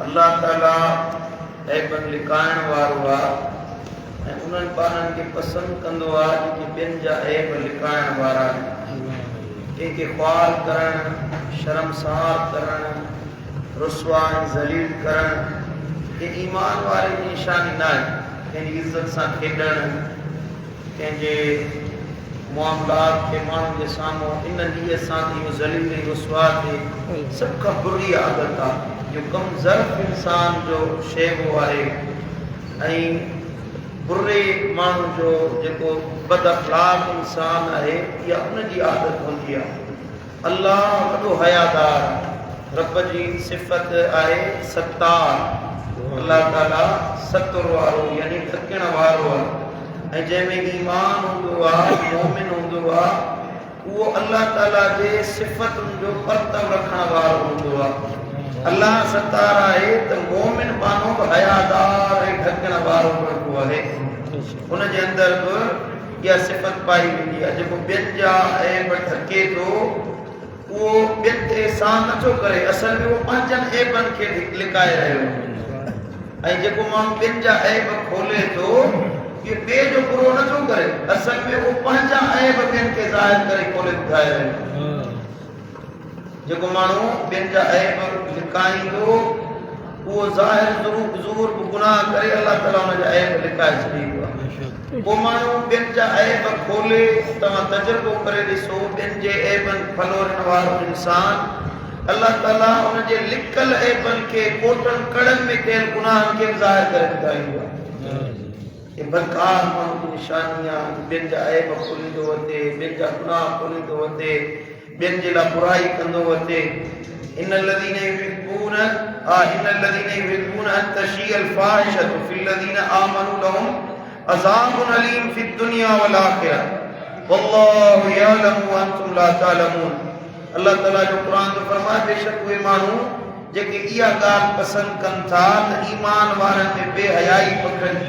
अल्लाह ताला ऐबन लिकाइण वारो आहे ऐं उन्हनि ॿारनि खे पसंदि कंदो आहे जेके ॿियनि जा ऐब लिकाइण वारा आहिनि। कंहिंखे ख्वार करणु, शर्मसार करणु, रुसवा ऐं ज़लील करणु के ईमान वारे जी निशानी न आहे। कंहिंजी इज़त सां खेॾणु, कंहिंजे मामलात खे माण्हुनि जे साम्हूं इन नीयत सां इहो ज़लील ऐं रुसवा थिए, सभ खां बुरी आदत आहे। जो कम ज़र्फ़ इंसान जो शइ उहो आहे ऐं बुरे माण्हू जो जेको बद अख़लाक़ इंसान आहे इहा उनजी आदत हूंदी आहे। अल्लाह वॾो हयादार, रब जी सिफ़त आहे सत्तार। अल्लाह ताला सतुर वारो यानी ढकण वारो आहे ऐं जंहिंमें ईमान हूंदो आहे, मोमिन हूंदो आहे, उहो अल्लाह ताला जे सिफ़तुनि जो परतव रखण वारो हूंदो आहे। अल्लाह सत्तार आहे त मोमिन मानो बि हयादार ऐं ढकण वारो हूंदो आहे। उनजे अंदरि बि इहा सिफ़त पाई वेंदी आहे। जेको ॿियनि जा ऐब ढके थो उहो ॿियनि ते एहसान नथो करे, असल में उहो पंहिंजनि ऐबनि खे लिकाए रहियो। ऐं जेको माण्हू ॿियनि जा ऐब खोले थो इहो ॿिए जो बुरो नथो करे, असल में उहो पंहिंजा ऐब ॿियनि खे ज़ाहिर करे खोले ॿुधाए रहियो। जेको माण्हू ॿियनि जा ऐब लिकाईंदो उहो ज़ाहिर ज़रूर बि गुनाह करे अल्लाह ताला हुन जा ऐब लिकाए छॾींदो आहे। पोइ माण्हू ॿियनि जा ऐब खोले, तव्हां तजुर्बो करे ॾिसो, ॿियनि जे ऐबनि फलोरण वारो इंसान अल्लाह ताला हुन जे लिकल ऐबनि खे कोटनि कड़नि में कयल गुनाहनि खे ज़ाहिर करे ॿुधाईंदो आहे। ये बदकार माण्हू जी निशानी आहे। ॿियनि जा ऐब खोलींदो वञे, ॿियनि जा गुनाह खोलींदो वञे, ॿियनि जे लाइ बुराई कंदो वञे। इन الذين يحبون أن تشيع الفاحشة في الذين آمنوا لهم عذاب أليم في الدنيا والآخرة والله يعلم وأنتم لا تعلمون। अल्लाह ताला जो क़ुरान में फरमाए बेशक उहे माण्हू जेके इहा ॻाल्हि पसंदि कनि था त ईमान वारनि में बेहयाई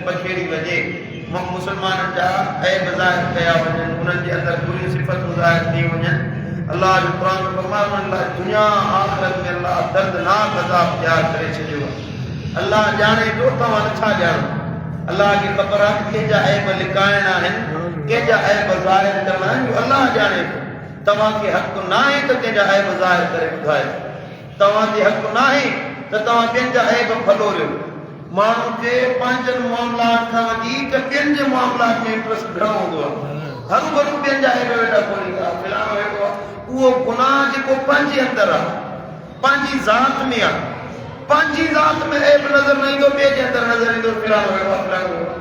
पखेड़ी वञे, मुस्लमाननि जा ऐब ज़ाहिर कया वञनि, उन्हनि जे अंदरि बुरियूं सिफ़तूं ज़ाहिर थी वञनि। अल्लाह जो क़ुरान में फरमाए उन्हनि लाइ दुनिया आख़िरत में अल्लाह दर्दनाक अज़ाब तयारु करे छॾियो आहे। अल्लाह ॼाणे थो, तव्हां नथा ॼाणो। अल्लाह खे ख़बर आहे त कंहिंजा ऐब लिकाइणा आहिनि, कंहिंजा ऐब ज़ाहिर करणा आहिनि, इहो अल्लाह ॼाणे थो। तव्हांखे हक़ न आहे त कंहिंजा ऐब ज़ाहिर करे ॿुधाए, तव्हांखे हक़ न आहे त तव्हां ॿियनि जा ऐब फलोरियो। माण्हू खे पंहिंजनि मामलात खां वधीक ॿियनि जे मामलात में इंट्रस्ट घणो हूंदो आहे। हरू भरू ॿियनि जा ऐब वेठा खोलींदा, फिलाणो वेठो आहे। उहो गुनाह जेको पंहिंजे अंदरि आहे, पंहिंजी ज़ात में आहे, पंहिंजी ज़ात में ऐब नज़र न ईंदो, ॿिए जे अंदरि नज़र ईंदो, फिलाणो वेठो आहे, फिलाणो वेठो आहे।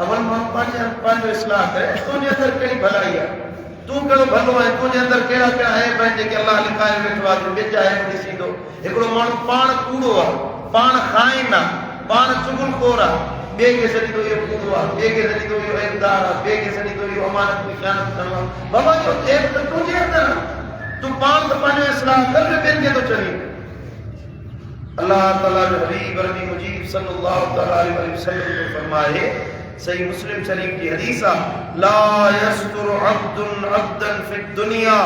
अवल माण्हू पंहिंजो इस्लाह करे, तुंहिंजे अंदरि कहिड़ी भलाई आहे, तूं कहिड़ो भलो आहे, तुंहिंजे अंदरि कहिड़ा कहिड़ा ऐब आहिनि जेके अल्लाह लिकाए वेठो आहे, जो ॿिए जा ऐब ॾिसींदो। हिकिड़ो माण्हू पाण कूड़ो आहे, पाण खाइन आहे, पाण चुगलखोर आहे, ॿिए खे सॾींदो इहो कूड़ो आहे, ॿिए खे सॾींदो इहो ऐबदार आहे, ॿिए खे सॾींदो इहो अमानत में ख़यानत करणो आहे। बाबा जो ऐब त तुंहिंजे अंदरि आहे, तूं पाण त पंहिंजो इस्लाह कर, ॿियनि खे थो चवीं। अल्लाह ताला जो हबीब नबी मुजीब सल्लल्लाहु अलैहि वसल्लम जो फरमाए, सही मुस्लिम शरीफ की हदीस आहे, ला यस्तुरु अब्दुन अब्दन फि दुनिया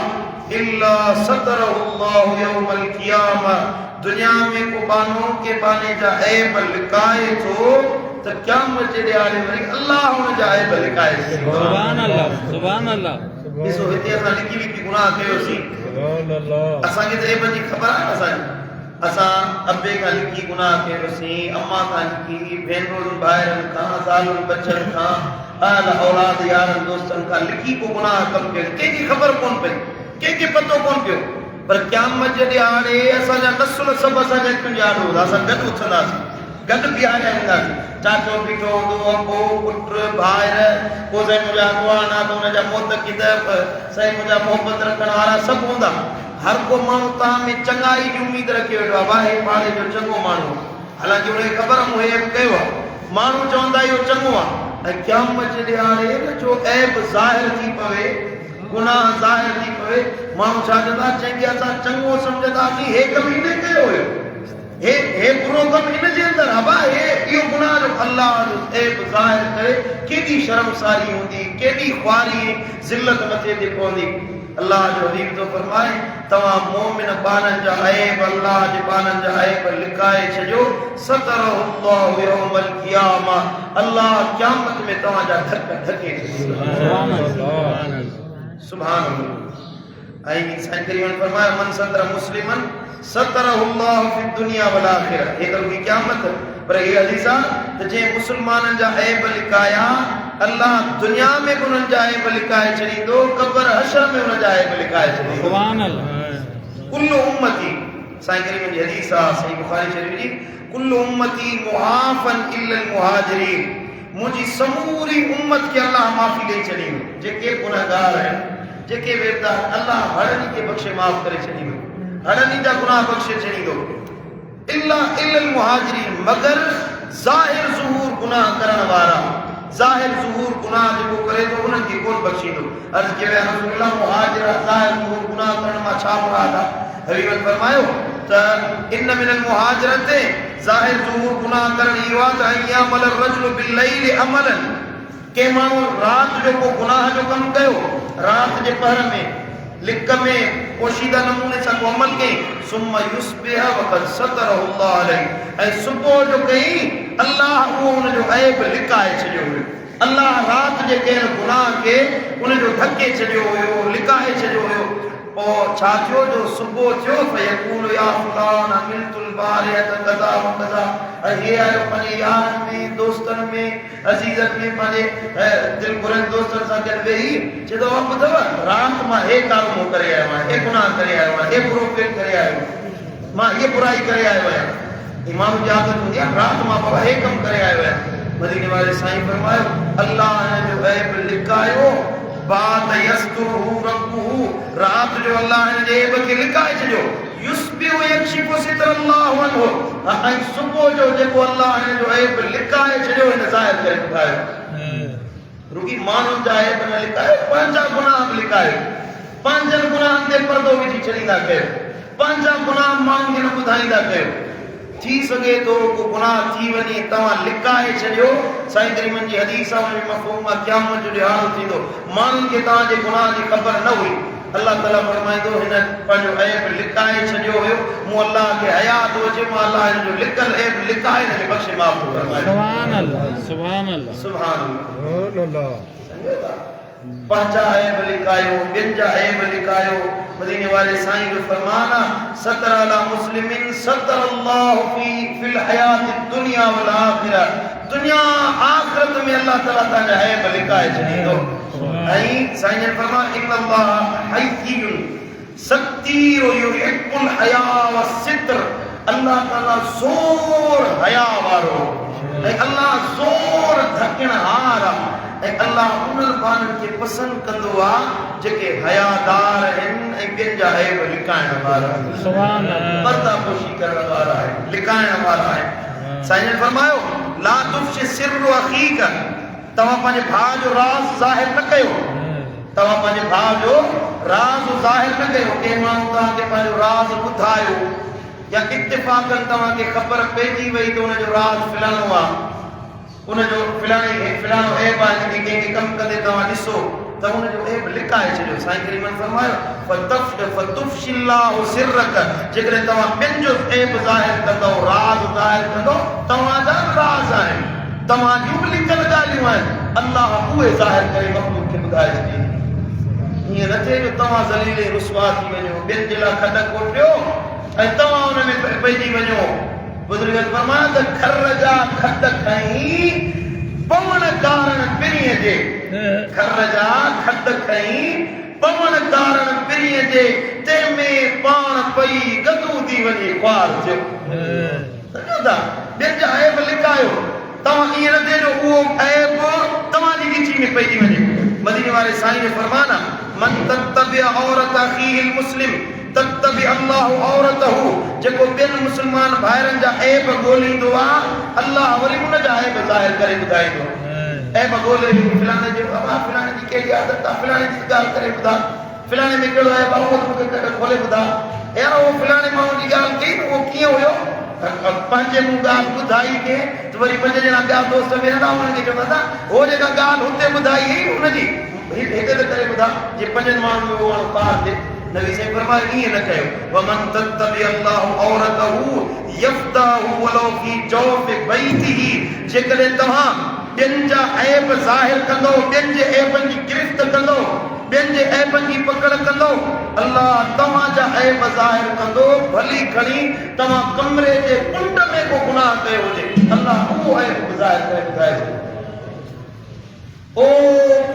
इल्ला सतरहु अल्लाहु यौमल क़ियामा। दुनिया में को बानो के बाने जा ऐब लिकाए थो त क़यामत जे ॾियारे वरी अल्लाह हुन जा ऐब लिकाए थो। सुभान अल्लाह, सुभान अल्लाह। ॾिसो हिते असां लिकी गुनाह कयोसीं, असांखे त ऐब जी ख़बर आहे। असां अबे खां लिकी गुनाह कयोसीं, अम्मा खां लिकी, भेनरुनि भाइरनि खां, ज़ालुनि बचनि खां, अहल औलाद यारनि दोस्तनि खां लिकी को गुनाह कमु कयो। कंहिंखे ख़बर कोन पई, कंहिंखे पतो कोन पियो, पर क़यामत जे ॾियारे असांजा नसुल सभु असांजा हिकु यादि हूंदा। असां गॾु उथंदासीं, गॾु बीहारिया वेंदासीं। चाचो बीठो हूंदो, अबो पुट भाइर, पोइ साईं मुंहिंजा अॻवान आहे त हुनजा मोतक़िद, साईं मुंहिंजा मोहबत रखण वारा सभु हूंदा। हर को माण्हू तव्हां में चङाई जी उमेद रखे वेठो आहे, वाहे पाड़े जो चङो माण्हू, हालांकि हुनखे ख़बर आहे मूं ऐब कयो आहे, माण्हू चवंदा इहो चङो आहे। ऐं क़यामत जे ॾियारे जो ऐब ज़ाहिर थी पवे, गुनाह ज़ाहिर थी पवे, माण्हू छा कंदा, जंहिंखे असां चङो सम्झंदासीं, हे कमु हिन कयो हुयो, हे बुरो कमु हिन जे अंदरि हवा, हे इहो गुनाह जो अल्लाह जो ऐब ज़ाहिर करे केॾी शर्मसारी हूंदी, केॾी ख़्वारी ज़िल्लत मथे ते पवंदी। अल्लाह जो हबीब तो फरमाए तवा मोमिन बानन जा ऐब अल्लाह जे बानन जा ऐब लिकाए छजो सतरहुल्लाहु यौमल क़ियामा अल्लाह क़यामत में तवा जा धक धके सुभान अल्लाह सुभान अल्लाह आई साईं करीम फरमाया मन सतर मुस्लिमन सतरहुल्लाहु फी दुनिया वल आखिरह ये कल की क़यामत पर ये हदीसा त जे मुसलमानन जा ऐब लिकाया अल्लाह दुनिया में उन्हनि जा ऐब लिकाए छॾींदो क़ब्र हशर में उन जा ऐब लिकाए छॾींदो सुभान अल्लाह कुल्लु उम्मती साईं करीम जी हदीस आहे सही बुखारी शरीफ जी कुल्लु उम्मती मुआफन इल्ल अल मुहाजिरीन मुंहिंजी समूरी उम्मत खे अल्लाह माफ़ी ॾेई छॾींदो जेके गुनहगार आहिनि जेके बेवदार अल्लाह हरनि खे बख़्शे माफ़ करे छॾींदो हरनि जा गुनाह बख़्शे छॾींदो इल्ला अल मुहाजिरीन मगर ज़ाहिर ज़ुहूर गुनाह करण वारा ज़ाहिर ज़ुहूर गुनाह जो करे तो उन्हनि खे कोन बख़्शींदो अर्ज़ कयो या रसूल अल्लाह मुहाजिर ज़ाहिर ज़ुहूर गुनाह करण मां छा मुराद आहे हबीब फरमायो त इन मिनल मुहाजिरत ज़ाहिर ज़ुहूर गुनाह करण इहो आहे त अय्यामल रजुल बिल लैल अमलन के माण्हू रात जो को गुनाह जो कम कयो रात जे पहर में लिक में पोशीदा नमूने सां को अमल कई सुम्मा युस्बिह वक़द सतरहुल्लाह अलैहि ऐं सुबुह जो कई अल्लाह उहो उन जो ऐब लिकाए छॾियो हुयो अल्लाह रात जे कयल गुनाह खे उन जो ढके छॾियो हुयो लिकाए छॾियो हुयो पोइ छा थियो जो सुबुह थियो फयकूल या फलान अमिलतुल बारियत कज़ा व कज़ा ऐं हे आयो पंहिंजे यारनि में दोस्तनि में अज़ीज़नि में पंहिंजे दिलि घुरनि दोस्तनि सां गॾु वेही चए थो ॿुधव राति मां हे कारो करे आयो आहियां हे गुनाह करे आयो आहियां हे बुरो कमु करे आयो आहियां मां हीअ बुराई करे आयो आहियां इमाम जी आदत हूंदी आहे राति मां बाबा हे कमु करे आयो आहियां मदीने वारे साईं फरमायो अल्लाह हिन जो ऐब लिकायो बाद यस्तुरहु रब्बुहु रात जो अल्लाह हिन जे ऐब खे लिकाए छॾियो युस्बिहु यक्शिफु सितरल्लाहु अन्हु ऐं सुबुह जो जेको अल्लाह हिन जो ऐब लिकाए छॾियो हिन ज़ाहिर करे ॿुधायो रुगी माण्हुनि जा ऐब न लिकायो पंहिंजा गुनाह बि लिकायो पंहिंजनि गुनाहनि ते पर्दो विझी छॾींदा कयो पंहिंजा गुनाह माण्हुनि खे न ॿुधाईंदा कयो थी सके तो को गुनाह थी वञे तव्हां लिकाए छॾियो साईं करीमन जी हदीस आहे उन मफ़हूम आहे क़यामत जो ॾियारो थींदो माण्हुनि खे तव्हांजे गुनाह जी ख़बर न हुई अल्लाह ताला फरमाईंदो हिन पंहिंजो ऐब लिकाए छॾियो हुयो मूं अल्लाह खे हयात हुजे मां अल्लाह हिन जो लिकल ऐब लिकाए हिन खे बख़्शे माफ़ थो फरमाए सुभान अल्लाह सुभान अल्लाह सुभान अल्लाह पंहिंजा ऐब लिकायो ॿियनि जा ऐब लिकायो मदीने वाले साईं जो फरमान आहे सतर अला मुस्लिमिन सतरल्लाहु फिल हयात दुनिया वल आखिरह दुनिया आखिरत में अल्लाह ताला तव्हांजा ऐब लिकाए छॾींदो ऐं साईं जन फरमान इन्नल्लाह हय्युन सत्तीर युहिब्बुल हया वसित्र अल्लाह ताला ज़ोर हया वारो ऐं अल्लाह ज़ोर धकणहार ऐं अल्लाह उन्हनि माण्हुनि खे पसंदि कंदो आहे जेके हयादार आहिनि ऐं ॿियनि जा ऐब लिकाइण वारा सुभान अल्लाह पर्दापोशी करण वारा आहिनि लिकाइण वारा आहिनि साईं जन फरमायो ला तुफ़्शि सिर्रु अख़ीक तव्हां पंहिंजे भाउ जो राज़ ज़ाहिर न कयो तव्हां पंहिंजे भाउ जो राज़ ज़ाहिर न कयो कंहिं माण्हू तव्हांखे पंहिंजो राज़ ॿुधायो या इत्तिफ़ाक़न तव्हांखे ख़बर पइजी वई त हुनजो राज़ फिलाणो आहे उनजो फिलाणो ऐब आहे जेके कंहिंखे कमु कंदे तव्हां ॾिसो त हुनजो ऐब लिकाए छॾियो साईं करीमन फरमायो फतुफ़्शिल्लाहु सिर्रक जेकॾहिं तव्हां ॿियनि जो ऐब ज़ाहिर कंदव राज़ ज़ाहिर कंदव तव्हांजा राज़ आहिनि तव्हां जूं बि लिकल ॻाल्हियूं आहिनि अल्लाह उहे ज़ाहिर करे मख़लूक़ खे ॿुधाए छॾींदी हीअं न थिए जो तव्हां ज़लील रुसवा थी वञो ॿियनि जे लाइ खॾ कोटियो ऐं तव्हां हुन में पइजी वञो बुज़ुर्गनि फरमाया त खर जा खॾ खई पवण कारण पिरीअ जे खर जा खॾ खई पवण कारण पिरीअ जे तंहिंमें पाण पई गदू थी वञे ख्वार थियो सम्झो था ॿियनि जा ऐब लिकायो तव्हां ईअं न थिए जो उहो ऐब तव्हांजी गिची में पइजी वञे मदीने वारे साईं जो फरमान आहे मन तत्तबिअ औरत अख़ीहिल मुस्लिम तत्तबि अल्लाहु औरतहु जेको ॿियनि मुस्लमान भाइरनि जा ऐब ॻोल्हींदो आहे अल्लाह वरी उन जा ऐब ज़ाहिर करे ॿुधाईंदो ऐब ॻोल्हे फिलाणे जो फिलाणे जी कहिड़ी आदत आहे फिलाणे जी ॻाल्हि करे ॿुधा फिलाणे में कहिड़ो ऐब आहे उहो मूंखे खोले ॿुधा यार उहो फिलाणे माण्हू जी ॻाल्हि कई न उहो कीअं हुयो पंहिंजे मूं ॻाल्हि ॿुधाई खे त वरी पंज ॼणा ॿिया दोस्त वेहंदा उन्हनि खे चवंदा हो जेका ॻाल्हि हुते ॿुधाई हुई हुनजी हिकु त करे ॿुधा जे पंजनि माण्हुनि में उहो पार थिए नबी साईं फरमाए ईअं न कयो वमन तत्तबि अल्लाहु औरतहु यफ्ताहु वलो फी जौफि बैतिही जेकॾहिं तव्हां ॿियनि जा ऐब ज़ाहिर कंदो ॿियनि जे ऐबनि जी गिरफ़्त कंदो ॿियनि जे ऐबनि जी पकड़ कंदो अल्लाह तव्हांजा ऐब ज़ाहिर कंदो भली खणी तव्हां कमरे जे कुंड में को गुनाह कयो हुजे अल्लाह उहो ऐब ज़ाहिर करे ॿुधाए ओ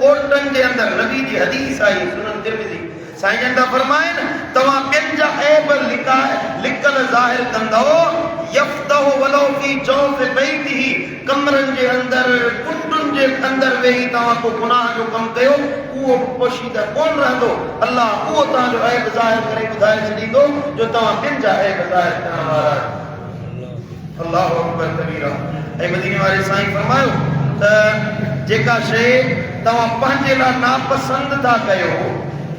कोर्टनि जे अंदरि नबी जी हदीस आई सुनन तिरमिज़ी साईं जन फरमाइन तव्हां ॿियनि जा ऐब लिकल ज़ाहिर कंदो यफ्तहु वलो फी जौफ़ि बैतिही कमरनि जे अंदरि कुंडुनि जे अंदरि वेही तव्हां को गुनाह जो कमु कयो उहो पोशीदा कोन रहंदो अल्लाह उहो तव्हांजो ऐब ज़ाहिर करे ॿुधाए छॾींदो जो तव्हां ॿियनि जा ऐब ज़ाहिर करण वारा आहियो अल्लाहु अकबर कबीरा ऐं मदीने वारे साईं फरमायो त जेका शइ तव्हां पंहिंजे लाइ नापसंद था कयो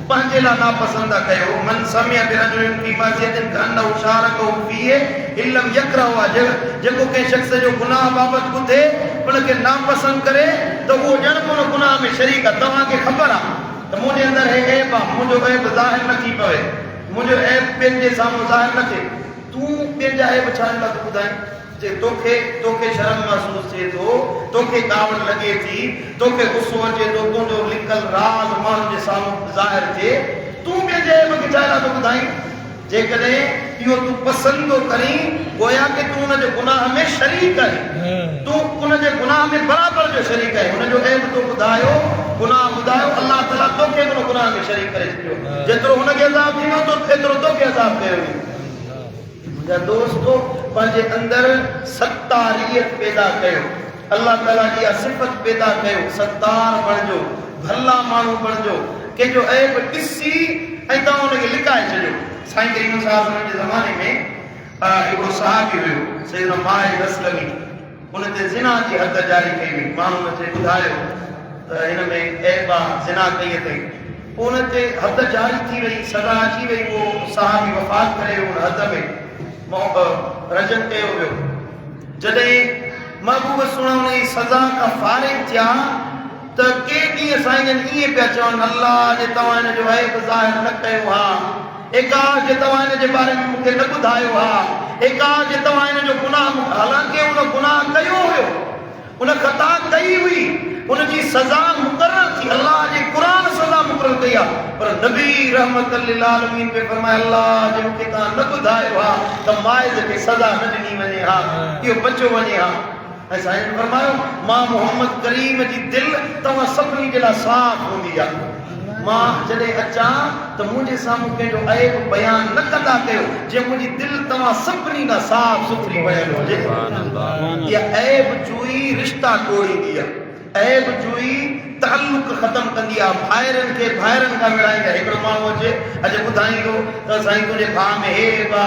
पंहिंजे लाइ नापसंद था कयो मन समिया बिरजुलिन फी मासियतिन कअन्नहु शारकहु फीहि इल्लम यकरहु जेको कंहिं शख़्स जो गुनाह बाबति ॿुधे उनखे नापसंद करे त उहो ॼण कोन गुनाह में शरीक आहे तव्हांखे ख़बर आहे त मुंहिंजे अंदरि हे ऐब आहे मुंहिंजो ऐब ज़ाहिर न थी पवे मुंहिंजो ऐब ॿियनि जे साम्हूं ज़ाहिर न थिए तूं ॿियनि जा ऐब छा लाइ थो ॿुधाए जे तोखे शर्म महसूस थिए थो तोखे कावड़ लॻे थी तोखे गुस्सो अचे थो तुंहिंजो लिकल राज़ माण्हुनि जे साम्हूं ज़ाहिर थिए तूं ॿिए जे ऐब खे छा लाइ थो ॿुधाई जेकॾहिं इहो तूं पसंदि थो करीं गोया कि तूं हुनजे गुनाह में शरीक आहीं तूं हुनजे गुनाह में बराबरि जो शरीक आहीं हुनजो ऐब तो ॿुधायो गुनाह ॿुधायो अल्लाह ताला तोखे हुन गुनाह में शरीक करे छॾियो जेतिरो हुनखे अज़ाब थींदो एतिरो तोखे अज़ाब कयो मुंहिंजा दोस्तो पंहिंजे अंदरि सत्तारियत पैदा कयो अल्लाह ताला जी सिफ़त पैदा कयो सत्तार बणिजो भला माण्हू बणिजो कंहिंजो ऐब ॾिसी ऐं तव्हां हुनखे लिकाए छॾियो साईं करीम साहिब जे ज़माने में हिकिड़ो सहाबी हुयो सैयदना माइज़ असलमी हुन ते ज़िना जी हद जारी कई हुई माण्हू हुन ते ॿुधायो त हिन में ऐब आहे ज़िना कई अथई पोइ हुन ते हद जारी थी वई सज़ा अची वई उहो सहाबी वफ़ात करे हुन हद में रजन कयो वियो जॾहिं महबूब सुणा हुन जी सज़ा खां फारिग थिया त के ॾींहं साईं जन ईअं पिया चवनि अल्लाह जे तव्हां हिन जो ऐब ज़ाहिर न कयो हा एकाश जे तव्हां हिन जे बारे में मूंखे न ॿुधायो हा एकाश जे तव्हां हिन जो गुनाह हालांकि हुन गुनाह कयो हुयो हुन ख़ता कई हुई हुनजी सज़ा मुक़ररु थी अल्लाह जे क़ुरान सज़ा मुक़ररु कई आहे पर नबी रहमत लिल आलमीन पे फरमाए अल्लाह जे मूंखे तव्हां न ॿुधायो हा त माइज़ खे सज़ा न ॾिनी वञे हा इहो बचियो वञे हा ऐं साईं फरमायो मां मोहम्मद करीम जी दिलि तव्हां सभिनी जे लाइ साफ़ हूंदी आहे मां जॾहिं अचां त मुंहिंजे साम्हूं कंहिंजो ऐब बयानु न कंदा कयो जे मुंहिंजी दिलि तव्हां सभिनी खां साफ़ सुथरी वयल हुजे इहा ऐब जुई रिश्ता तोड़ींदी आहे ऐब जुई ताल्लुक ख़तम कंदी आहे भाइरनि खे भाइरनि खां विड़ाईंदी आहे हिकिड़ो माण्हू अचे अॼु ॿुधाईंदो त साईं तुंहिंजे भाउ में हे बा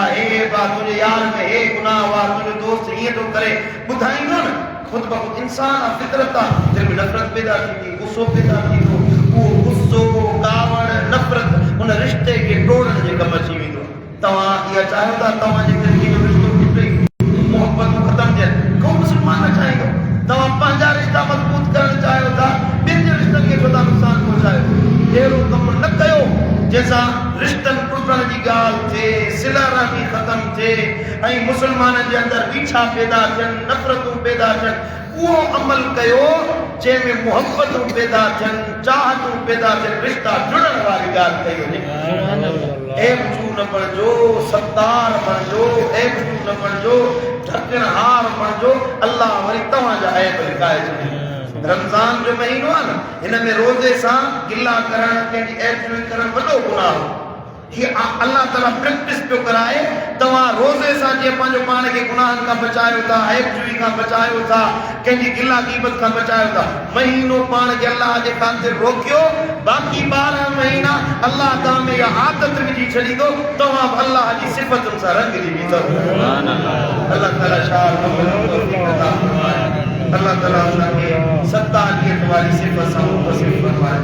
तुंहिंजे यार में हे गुनाह हुआ तुंहिंजो दोस्त हीअं थो करे ॿुधाईंदो न ख़ुदि ब ख़ुदि इंसान आहे फितरत आहे दिलि में नफ़रत पैदा थींदी गुस्सो पैदा थींदो उहो गुस्सो कावड़ नफ़रत हुन रिश्ते खे तोड़ण जे कमु अची वेंदो तव्हां इहा चाहियो था तव्हांजे ज़िंदगी जो रिश्तो टुटे मोहबतूं ख़तमु थियनि को मुस्लमान न चाहींदो तव्हां पंहिंजा रिश्ता मज़बूत करणु चाहियो था ॿियनि जे रिश्तनि खे ख़ुदा नुक़सान पहुचायो अहिड़ो कमु न कयो जंहिंसां रिश्तनि टुटण जी ॻाल्हि थिए सिला रहमी ख़तमु थिए ऐं मुस्लमाननि जे अंदरि रीछा पैदा थियनि नफ़रतूं पैदा थियनि उहो अमल कयो जंहिंमें मुहबतूं पैदा थियनि चाहतूं पैदा थियनि रिश्ता जुड़ण वारी ॻाल्हि कई वञे ऐब जू न बणिजो सत्तार बणिजो ऐब जू न बणिजो ढकणहार बणिजो अल्लाह वरी तव्हांजा ऐब लिकाए छॾे रमज़ान जो महीनो आहे न हिन में रोज़े सां गिला करणु कंहिंजी ऐब जुई करणु वॾो गुनाह हीअ अल्लाह ताला प्रैक्टिस पियो कराए तव्हां रोज़े सां जीअं पंहिंजो पाण खे गुनाहनि खां बचायो था ऐब जुई खां बचायो था कंहिंजी गिला ग़ीबत खां बचायो था महीनो पाण खे अल्लाह जे ख़ातिर रोकियो बाक़ी 12 महीना अल्लाह तव्हां में इहा आदत विझी छॾींदो तव्हां बि अल्लाह जी सिफ़तुनि सां रंगिजी वेंदव अल्लाह ताला अल्लाह ताला असांखे सत्तारियत वारी सिफ़त सां मुतसिफ़ फरमाए